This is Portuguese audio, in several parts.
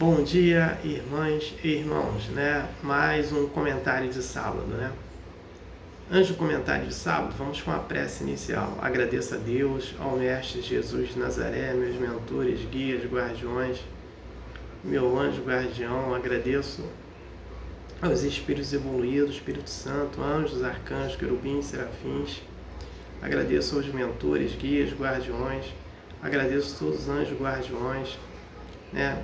Bom dia, irmãs e irmãos, né? Mais um comentário de sábado, né? Antes do comentário de sábado, vamos com a prece inicial. Agradeço a Deus, ao Mestre Jesus de Nazaré, meus mentores, guias, guardiões, meu anjo guardião. Agradeço aos espíritos evoluídos, Espírito Santo, anjos, arcanjos, querubins, serafins. Agradeço aos mentores, guias, guardiões. Agradeço a todos os anjos guardiões, né?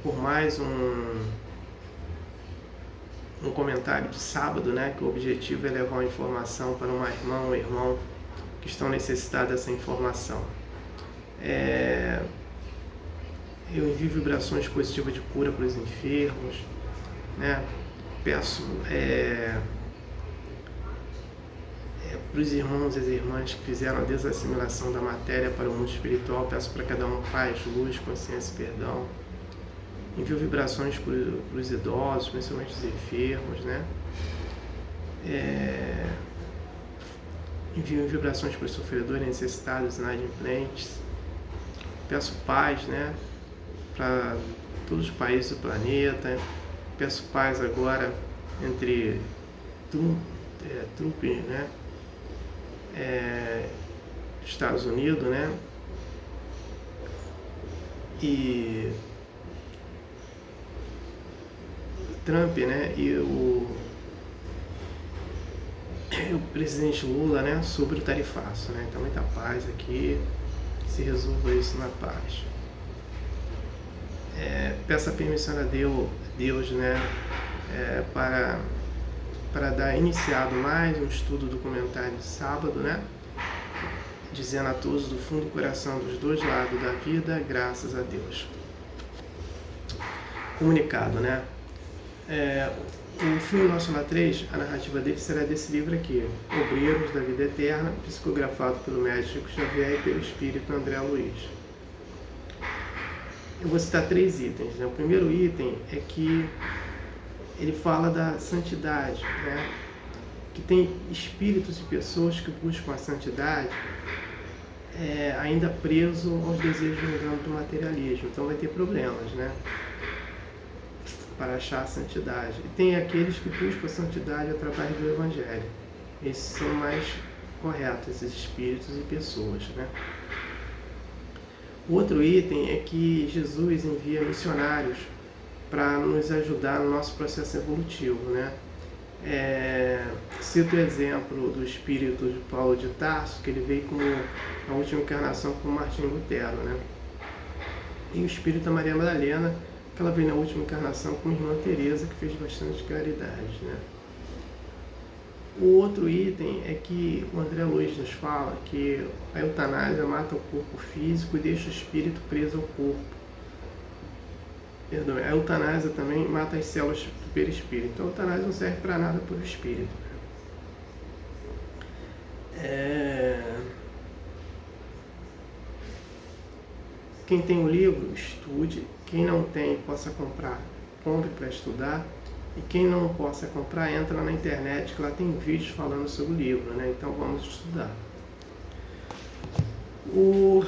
Por mais um comentário de sábado, né, que o objetivo é levar uma informação para uma irmã ou irmão que estão necessitados dessa informação. Eu envio vibrações positivas de cura para os enfermos, né? Peço para os irmãos e as irmãs que fizeram a desassimilação da matéria para o mundo espiritual, peço para cada um paz, luz, consciência e perdão. Envio vibrações para os idosos, principalmente os enfermos, né? Envio vibrações para os sofredores, necessitados, inadimplentes. Peço paz, né, para todos os países do planeta. Peço paz agora entre Trump, né? Estados Unidos, né? E Trump, né? E o presidente Lula, né? Sobre o tarifaço, né? Então, muita paz aqui, se resolva isso na paz. Peço a permissão a Deus, né? Para dar iniciado mais um estudo do comentário de sábado, né? Dizendo a todos do fundo do coração dos dois lados da vida, graças a Deus. Comunicado, né? O filme Nosso Lar 3, a narrativa dele será desse livro aqui, Obreiros da Vida Eterna, psicografado pelo médico Chico Xavier e pelo espírito André Luiz. Eu vou citar 3 itens, né? O primeiro item é que ele fala da santidade, né? Que tem espíritos e pessoas que buscam a santidade ainda preso aos desejos do materialismo, então vai ter problemas, né? Para achar a santidade. E tem aqueles que buscam a santidade através do Evangelho. Esses são mais corretos, esses espíritos e pessoas, né? O outro item é que Jesus envia missionários para nos ajudar no nosso processo evolutivo, né? Cito o exemplo do espírito de Paulo de Tarso, que ele veio como a última encarnação com Martim Lutero, né? E o espírito da Maria Madalena, que ela veio na última encarnação com a irmã Teresa, que fez bastante caridade, né? O outro item é que o André Luiz nos fala que a eutanásia mata o corpo físico e deixa o espírito preso ao corpo. Perdão, a eutanásia também mata as células do perispírito. Então a eutanásia não serve para nada para o espírito. Quem tem o livro, estude. Quem não tem, possa comprar, compre para estudar. E quem não possa comprar, entra na internet, que lá tem vídeos falando sobre o livro, né? Então vamos estudar. O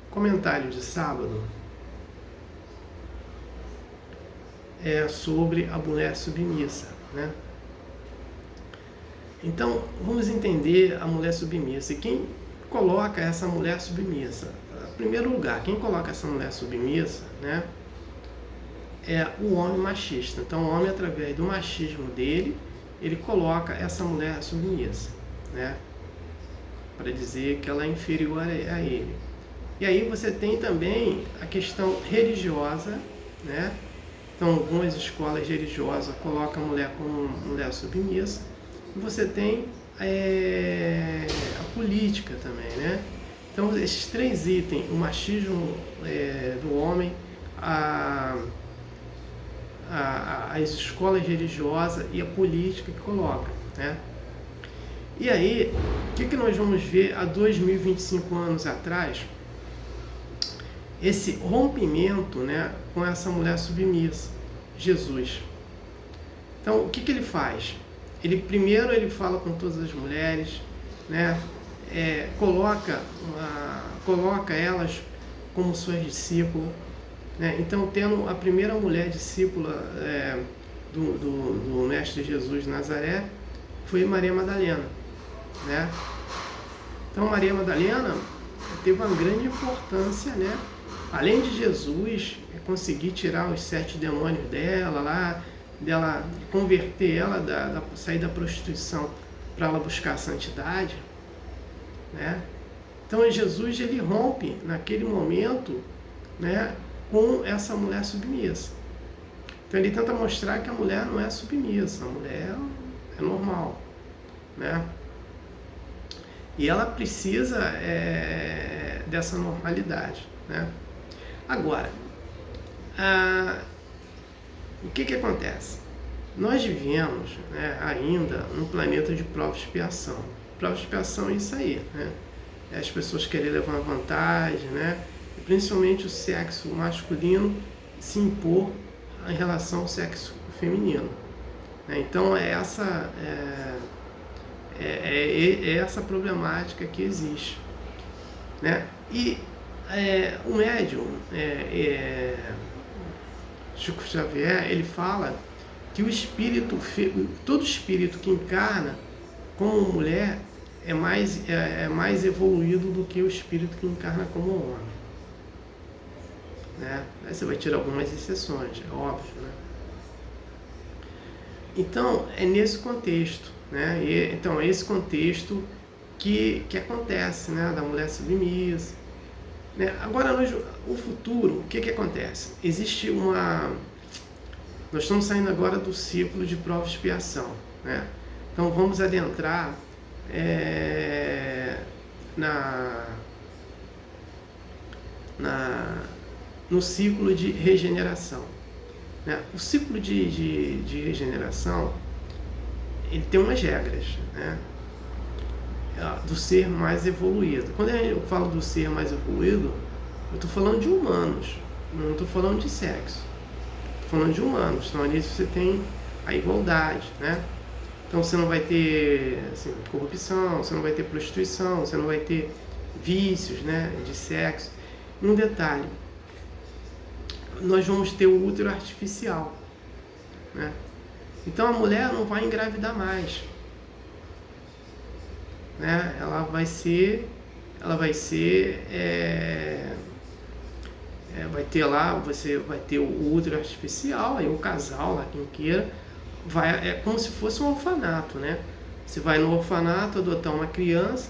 comentário de sábado é sobre a mulher submissa, né? Então, vamos entender a mulher submissa. E quem coloca essa mulher submissa? Em primeiro lugar, quem coloca essa mulher submissa, né, é o homem machista. Então, o homem, através do machismo dele, ele coloca essa mulher submissa, né, para dizer que ela é inferior a ele. E aí você tem também a questão religiosa, né? Então, algumas escolas religiosas colocam a mulher como mulher submissa. E você tem a política também, né? Então, esses 3 itens, o machismo do homem, as escolas religiosas e a política que colocam, né? E aí, o que nós vamos ver há 2025 anos atrás? Esse rompimento, né, com essa mulher submissa, Jesus. Então, o que ele faz? Primeiro ele fala com todas as mulheres, né, coloca elas como suas discípulas, né? Então, tendo a primeira mulher discípula do Mestre Jesus de Nazaré, foi Maria Madalena, né? Então, Maria Madalena teve uma grande importância, né? Além de Jesus conseguir tirar os 7 demônios dela, converter ela, sair da prostituição para ela buscar a santidade, né? Então, Jesus, ele rompe naquele momento, né, com essa mulher submissa. Então, ele tenta mostrar que a mulher não é submissa, a mulher é normal, né? E ela precisa dessa normalidade, né? Agora, o que acontece? Nós vivemos, né, ainda num planeta de prova e expiação. Prova e expiação é isso aí, né? As pessoas querem levar uma vantagem, né? E principalmente o sexo masculino se impor em relação ao sexo feminino, né? Então é essa problemática que existe, né? E o médium Chico Xavier, ele fala que todo espírito que encarna como mulher é mais evoluído do que o espírito que encarna como homem, né? Aí você vai tirar algumas exceções, é óbvio, né? Então, é nesse contexto, né? Então, é esse contexto que acontece, né? Da mulher submissa, né? Agora, o futuro, o que acontece? Existe nós estamos saindo agora do ciclo de prova e expiação, né? Então, vamos adentrar no ciclo de regeneração, né? O ciclo de regeneração, ele tem umas regras, né? Do ser mais evoluído. Quando eu falo do ser mais evoluído, eu estou falando de humanos, não estou falando de sexo, estou falando de humanos. Então, ali você tem a igualdade, né? Então, você não vai ter assim, corrupção, você não vai ter prostituição, você não vai ter vícios, né, de sexo. E um detalhe, nós vamos ter o útero artificial, né? Então, a mulher não vai engravidar mais, né? Ela vai ter lá, você vai ter o útero artificial, aí o casal lá, quem queira, é como se fosse um orfanato, né? Você vai no orfanato adotar uma criança,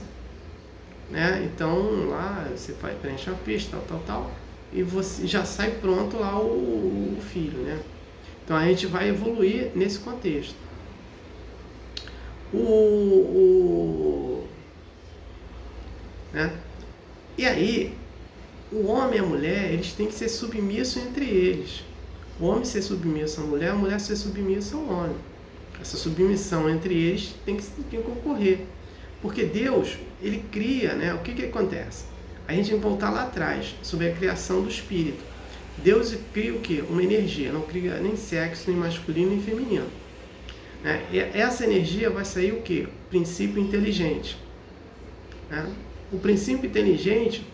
né? Então lá você preenche a ficha, tal, e você já sai pronto lá o filho, né? Então a gente vai evoluir nesse contexto. Né? E aí, o homem e a mulher, eles têm que ser submissos entre eles. O homem ser submisso à mulher, a mulher ser submissa ao homem. Essa submissão entre eles tem que ocorrer. Porque Deus, ele cria, né? O que acontece? A gente vai voltar lá atrás, sobre a criação do espírito. Deus cria o quê? Uma energia, não cria nem sexo, nem masculino, nem feminino. Né? E essa energia vai sair o quê? O princípio inteligente. Né? O princípio inteligente,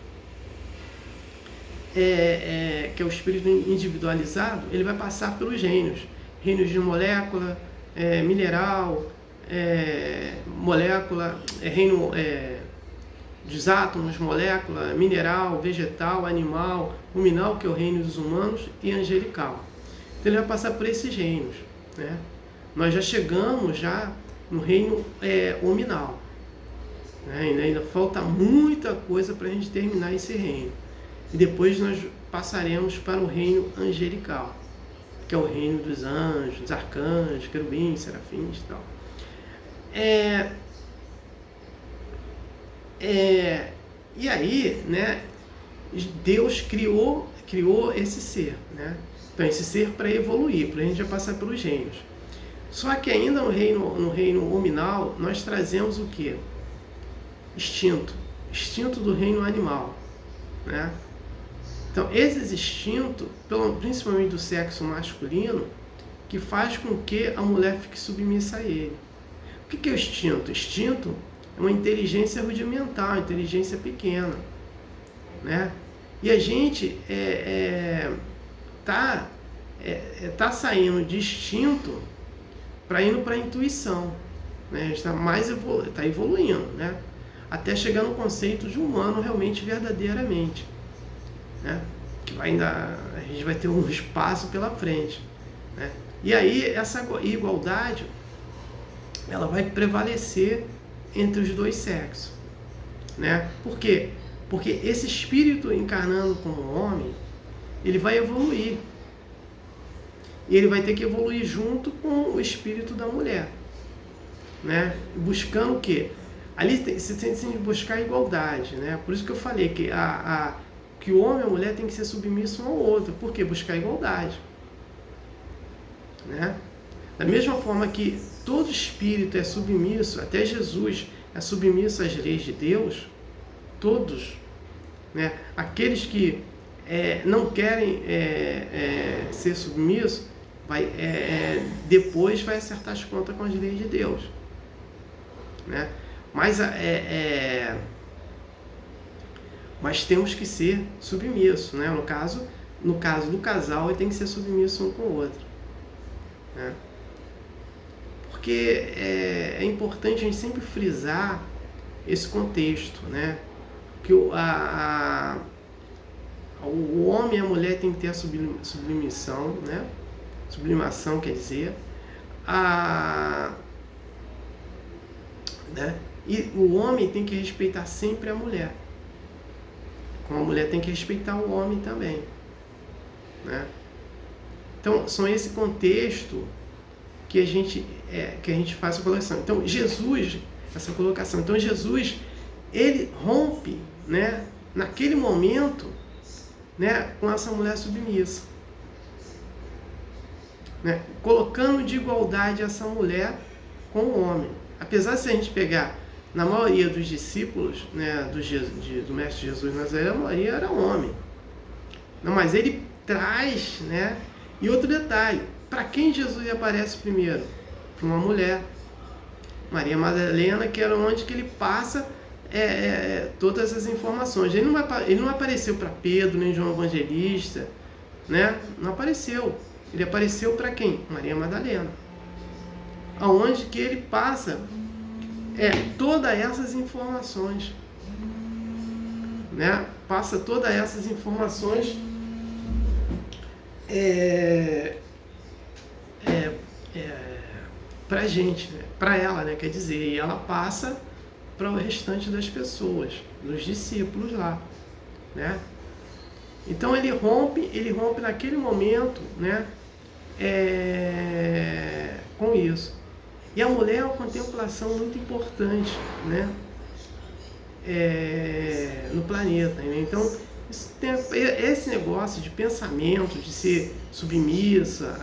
que é o espírito individualizado, ele vai passar pelos reinos. Reinos de molécula, mineral, molécula, reino dos átomos, molécula, mineral, vegetal, animal, ruminal, que é o reino dos humanos, e angelical. Então ele vai passar por esses reinos, né? Nós já chegamos no reino hominal, né? Ainda falta muita coisa para a gente terminar esse reino. E depois nós passaremos para o reino angelical, que é o reino dos anjos, dos arcanjos, querubins, serafins e tal. E aí, né, Deus criou esse ser, né? Então, esse ser para evoluir, para a gente já passar pelos reinos. Só que ainda no reino hominal, nós trazemos o quê? Instinto do reino animal, né? Então, esses instintos, principalmente do sexo masculino, que faz com que a mulher fique submissa a ele. O que é o instinto? Instinto é uma inteligência rudimentar, uma inteligência pequena, né? E a gente tá saindo de instinto para indo para a intuição, né? A gente está evoluindo, né? Até chegar no conceito de humano realmente, verdadeiramente, né? Que a gente vai ter um espaço pela frente, né? E aí essa igualdade ela vai prevalecer entre os dois sexos, né? Por quê? Porque esse espírito encarnando como homem, ele vai evoluir. E ele vai ter que evoluir junto com o espírito da mulher, né? Buscando o quê? Ali você tem que buscar a igualdade, né? Por isso que eu falei que, que o homem e a mulher tem que ser submissos um ao outro. Por quê? Buscar a igualdade, né? Da mesma forma que todo espírito é submisso, até Jesus é submisso às leis de Deus, todos, né? Aqueles que não querem ser submissos, depois vai acertar as contas com as leis de Deus, né? Mas temos que ser submissos, né? No caso do casal, ele tem que ser submisso um com o outro, né? Porque é importante a gente sempre frisar esse contexto, né? Que o homem e a mulher tem que ter a sublimação, né? Sublimação quer dizer, né? E o homem tem que respeitar sempre a mulher, como a mulher tem que respeitar o homem também, né? Então, são esse contexto que a gente faz a colocação. Então, Jesus, ele rompe, né, naquele momento, né, com essa mulher submissa, né, colocando de igualdade essa mulher com o homem. Apesar de, se a gente pegar na maioria dos discípulos, né, do Mestre Jesus de Nazaré, a maioria era homem. Não, mas ele traz, né? E outro detalhe, para quem Jesus aparece primeiro? Para uma mulher, Maria Madalena, que era onde que ele passa todas as informações. Ele não apareceu para Pedro, nem João Evangelista, né? Não apareceu. Ele apareceu para quem? Maria Madalena. Aonde que ele passa todas essas informações, né? Passa todas essas informações pra gente, né? Pra ela, né? Quer dizer, e ela passa para o restante das pessoas, dos discípulos lá, né? Então ele rompe naquele momento, né? Com isso. E a mulher é uma contemplação muito importante, né? No planeta, né? Então esse negócio de pensamento, de ser submissa,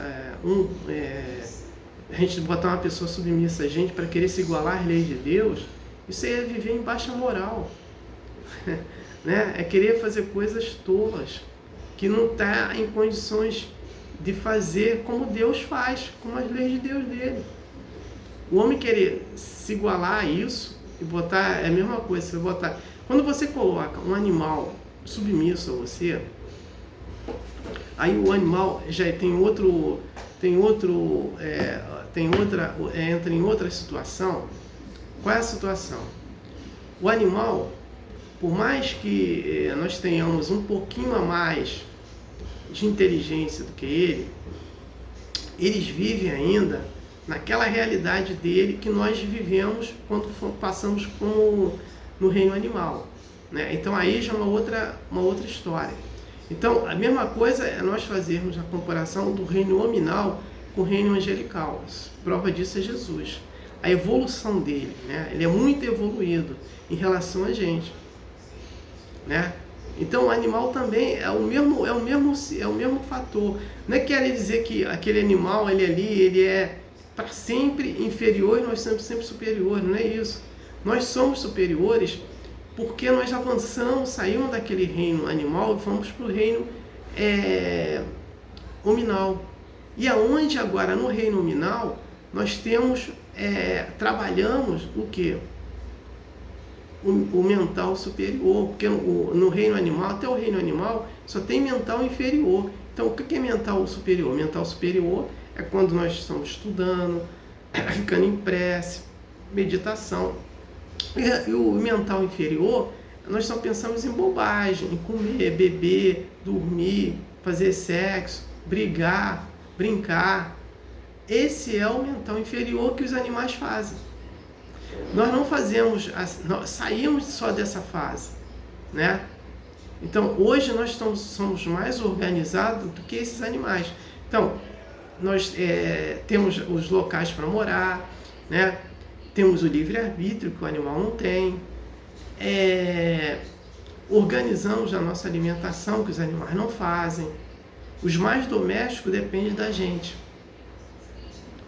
a gente botar uma pessoa submissa a gente para querer se igualar às leis de Deus, isso é viver em baixa moral, né? É querer fazer coisas tolas, que não está em condições de fazer como Deus faz, como as leis de Deus dele. O homem querer se igualar a isso e botar, é a mesma coisa, você botar. Quando você coloca um animal submisso a você, aí o animal já entra em outra situação. Qual é a situação? O animal, por mais que nós tenhamos um pouquinho a mais de inteligência do que ele, eles vivem ainda naquela realidade dele que nós vivemos quando passamos no reino animal, né? Então aí já é uma outra história. Então a mesma coisa é nós fazermos a comparação do reino nominal com o reino angelical. Prova disso é Jesus. A evolução dele, né? Ele é muito evoluído em relação a gente, né? Então o animal também é o mesmo fator. Não é querer dizer que aquele animal ele é para sempre inferior e nós somos sempre superiores. Não é isso. Nós somos superiores porque nós avançamos, saímos daquele reino animal e fomos para o reino nominal. E aonde agora no reino nominal nós temos trabalhamos o quê? o mental superior, porque no reino animal, até o reino animal, só tem mental inferior. Então, o que é mental superior? Mental superior é quando nós estamos estudando, ficando em prece, meditação. E o mental inferior, nós só pensamos em bobagem, em comer, beber, dormir, fazer sexo, brigar, brincar. Esse é o mental inferior que os animais fazem. Nós não fazemos, nós saímos só dessa fase, né? Então, hoje nós somos mais organizados do que esses animais. Então, nós temos os locais para morar, né? Temos o livre-arbítrio, que o animal não tem. Organizamos a nossa alimentação, que os animais não fazem. Os mais domésticos dependem da gente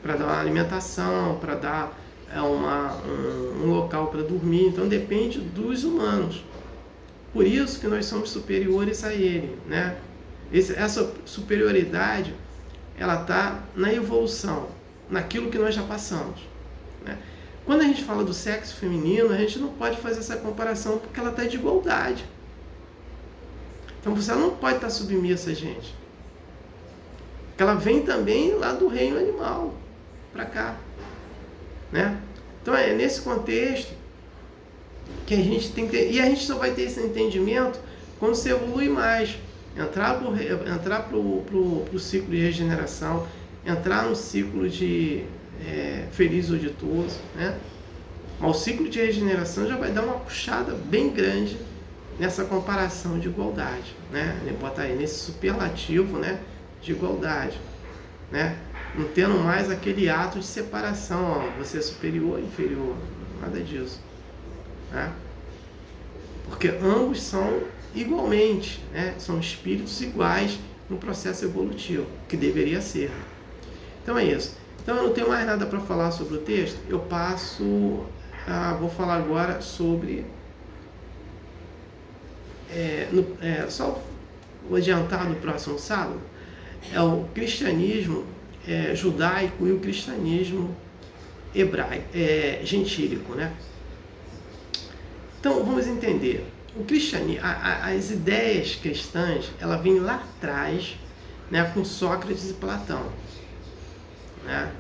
para dar uma alimentação, para dar um local para dormir. Então, depende dos humanos. Por isso que nós somos superiores a ele, né? Essa superioridade, ela está na evolução, naquilo que nós já passamos, né? Quando a gente fala do sexo feminino, a gente não pode fazer essa comparação porque ela está de igualdade. Então você não pode estar submissa a gente. Porque ela vem também lá do reino animal, para cá, né? Então é nesse contexto que a gente tem que ter, e a gente só vai ter esse entendimento quando se evolui mais, entrar pro ciclo de regeneração, entrar no ciclo de feliz ou ditoso, né? Mas o ciclo de regeneração já vai dar uma puxada bem grande nessa comparação de igualdade, né? Botar aí nesse superlativo, né, de igualdade, né? Não tendo mais aquele ato de separação, ó, você é superior, inferior, nada disso, né? Porque ambos são igualmente, né? São espíritos iguais no processo evolutivo, que deveria ser. Então é isso. Então eu não tenho mais nada para falar sobre o texto. Eu vou falar agora sobre só vou adiantar no próximo sábado, é o cristianismo judaico e o cristianismo hebraico, gentílico, né? Então vamos entender. O cristianismo, as ideias cristãs, ela vem lá atrás, né, com Sócrates e Platão, né?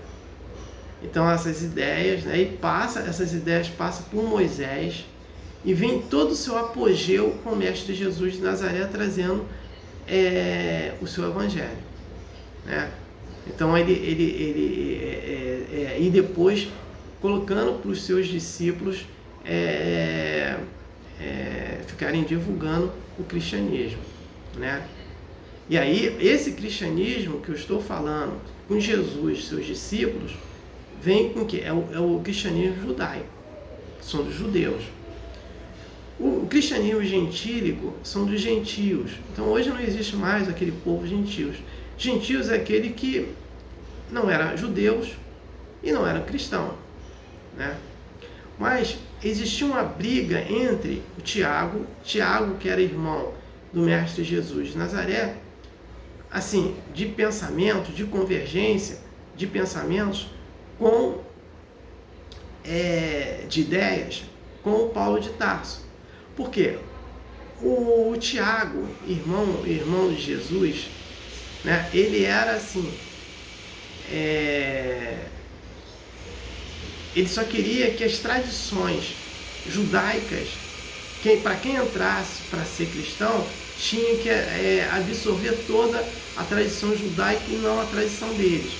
Então essas ideias, né, essas ideias passam por Moisés e vem todo o seu apogeu com o Mestre Jesus de Nazaré trazendo o seu evangelho, né? Então e depois colocando para os seus discípulos ficarem divulgando o cristianismo, né? E aí esse cristianismo que eu estou falando com Jesus e seus discípulos vem com que é o cristianismo judaico, que são dos judeus. O cristianismo gentílico são dos gentios. Então hoje não existe mais aquele povo gentios. Gentios é aquele que não era judeus e não era cristão, né? Mas existia uma briga entre o Tiago, que era irmão do Mestre Jesus de Nazaré, assim, de pensamento, de convergência de pensamentos de ideias com o Paulo de Tarso. Por quê? O Tiago, irmão de Jesus, né, ele era assim, ele só queria que as tradições judaicas, para quem entrasse para ser cristão, tinha que absorver toda a tradição judaica e não a tradição deles.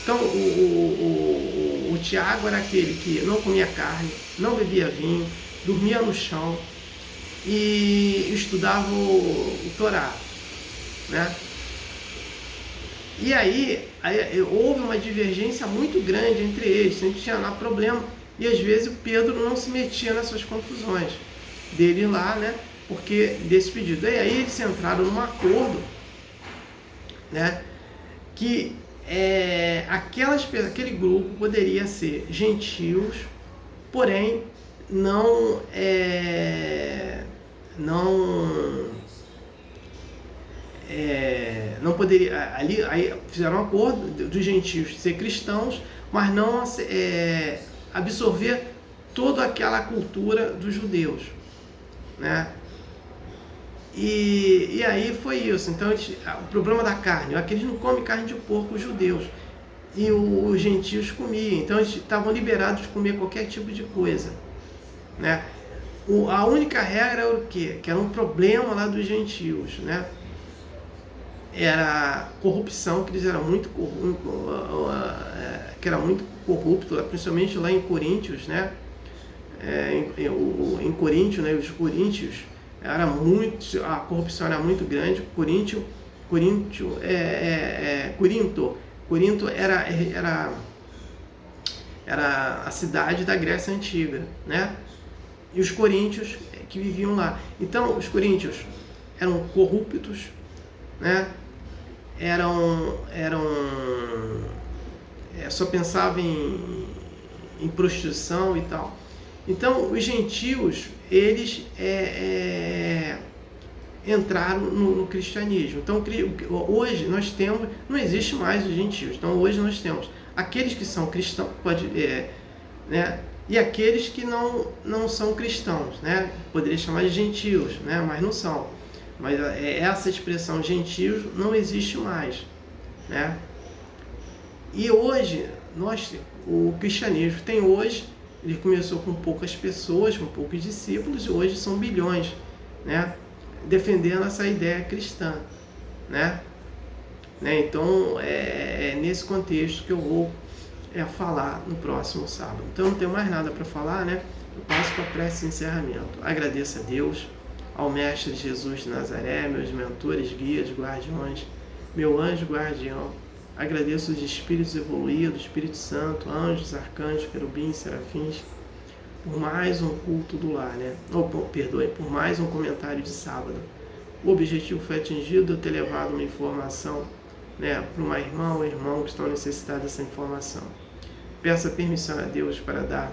Então o Tiago era aquele que não comia carne, não bebia vinho, dormia no chão e estudava o Torá, né? E aí houve uma divergência muito grande entre eles, sempre tinha lá problema, e às vezes o Pedro não se metia nessas confusões dele lá, né? Porque desse pedido. E aí eles entraram num acordo, né? Que aquele grupo poderia ser gentios, porém não poderia, aí fizeram um acordo dos gentios ser cristãos, mas não absorver toda aquela cultura dos judeus, né? E aí foi isso. Então, o problema da carne, aqueles não comem carne de porco, os judeus, e os gentios comiam. Então, eles estavam liberados de comer qualquer tipo de coisa, né? A única regra era o quê? Que era um problema lá dos gentios, né? Era a corrupção, que eles eram muito corruptos, principalmente lá em Coríntios, né? Em Coríntio, né? Os coríntios, a corrupção era muito grande. Corinto era a cidade da Grécia Antiga, né? E os coríntios que viviam lá. Então, os coríntios eram corruptos, né? Só pensavam em prostituição e tal. Então, os gentios, eles entraram no cristianismo. Então, hoje nós temos, não existe mais os gentios. Então, hoje nós temos aqueles que são cristãos, né? E aqueles que não são cristãos, né? Poderia chamar de gentios, né? Mas não são. Mas essa expressão gentios não existe mais, né? E hoje, o cristianismo tem hoje, ele começou com poucas pessoas, com poucos discípulos, e hoje são bilhões, né? Defendendo essa ideia cristã, né? Então, é nesse contexto que eu vou falar no próximo sábado. Então, não tenho mais nada para falar, né? Eu passo para a prece de encerramento. Agradeço a Deus, ao Mestre Jesus de Nazaré, meus mentores, guias, guardiões, meu anjo guardião. Agradeço os espíritos evoluídos, Espírito Santo, anjos, arcanjos, querubins, serafins, por mais um culto do lar, né? Por mais um comentário de sábado. O objetivo foi atingido, eu ter levado uma informação, né, para uma irmã ou irmão que estão necessitados dessa informação. Peço a permissão a Deus para dar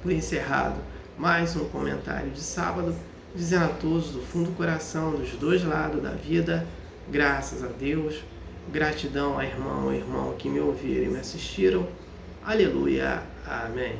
por encerrado mais um comentário de sábado, dizendo a todos do fundo do coração, dos dois lados da vida, graças a Deus, gratidão a irmão ou irmão que me ouviram e me assistiram. Aleluia. Amém.